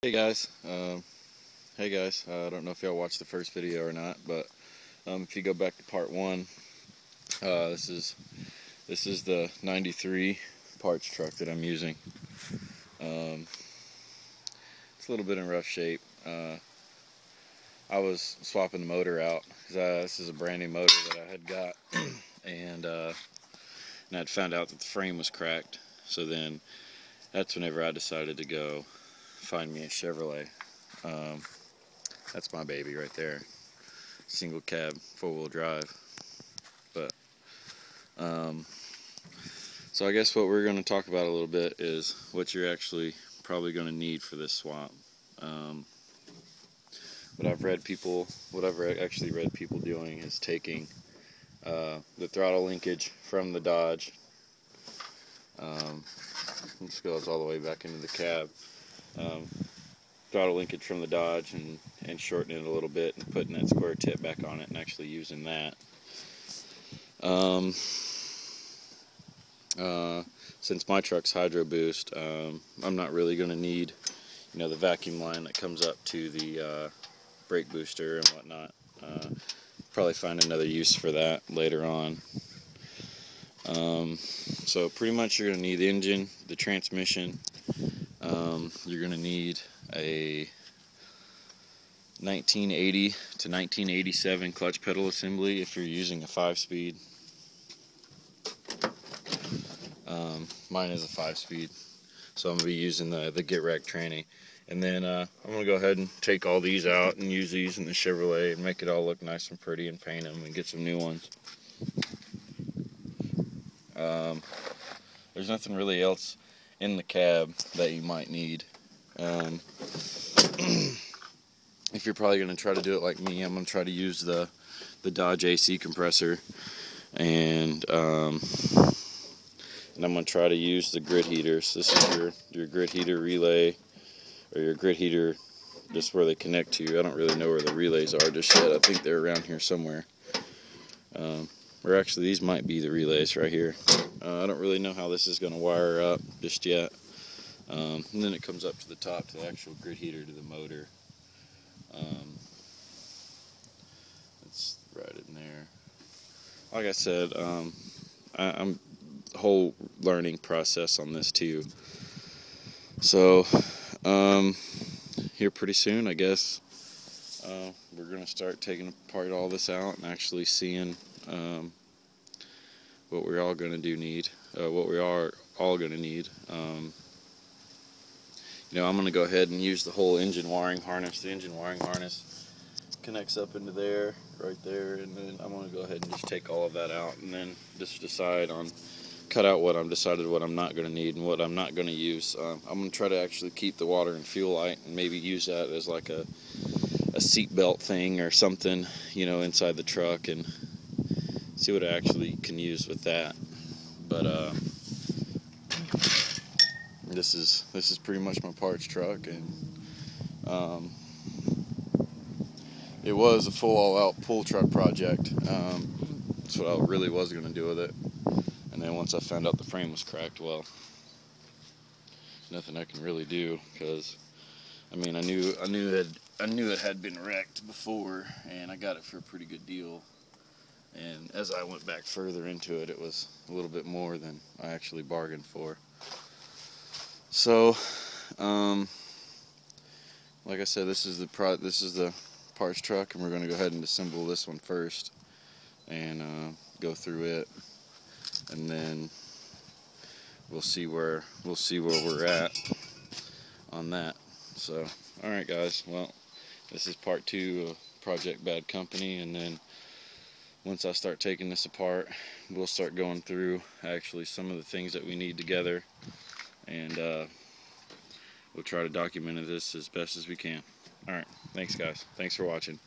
Hey guys, I don't know if y'all watched the first video or not, but if you go back to part one, this is the 93 parts truck that I'm using. It's a little bit in rough shape. I was swapping the motor out because this is a brand new motor that I had got, and I'd found out that the frame was cracked. So then that's whenever I decided to go find me a Chevrolet. That's my baby right there, single cab, 4-wheel drive. But so I guess what we're going to talk about a little bit is what you're actually probably going to need for this swap. What I've actually read people doing is taking the throttle linkage from the Dodge. This goes all the way back into the cab. Throttle linkage from the Dodge and shortening it a little bit and putting that square tip back on it and actually using that. Since my truck's Hydro Boost, I'm not really going to need, the vacuum line that comes up to the brake booster and whatnot. Probably find another use for that later on. So pretty much you're going to need the engine, the transmission. You're going to need a 1980 to 1987 clutch pedal assembly if you're using a 5-speed. Mine is a 5-speed, so I'm going to be using the Get Wrecked tranny. And then I'm going to go ahead and take all these out and use these in the Chevrolet and make it all look nice and pretty and paint them and get some new ones. There's nothing really else in the cab that you might need. If you're probably going to try to do it like me, I'm going to try to use the Dodge AC compressor, and I'm going to try to use the grit heaters. This is your grit heater relay, or your grit heater, just where they connect to. I don't really know where the relays are just yet. I think they're around here somewhere. Or actually, these might be the relays right here. I don't really know how this is going to wire up just yet. And then it comes up to the top to the actual grit heater to the motor. It's right in there. Like I said, I'm the whole learning process on this too. So here pretty soon, I guess, we're going to start taking apart all this out and actually seeing what we're all going to need. What we are all going to need. I'm going to go ahead and use the whole engine wiring harness. The engine wiring harness connects up into there, right there, and then I'm going to go ahead and just take all of that out and then just cut out what I'm not going to need and what I'm not going to use. I'm going to try to actually keep the water and fuel light and maybe use that as like a seat belt thing or something, inside the truck, and see what I actually can use with that. But this is pretty much my parts truck, and it was a full all-out pull truck project. That's what I really was going to do with it. And then once I found out the frame was cracked, well, nothing I can really do, because I knew it had been wrecked before, and I got it for a pretty good deal. And as I went back further into it, it was a little bit more than I actually bargained for. So, like I said, this is the parts truck, and we're going to go ahead and assemble this one first and go through it, and then we'll see where we're at on that. So, all right, guys. Well, this is part 2 of Project Bad Company, and then once I start taking this apart, we'll start going through actually some of the things that we need together, and we'll try to document this as best as we can. Alright, thanks guys. Thanks for watching.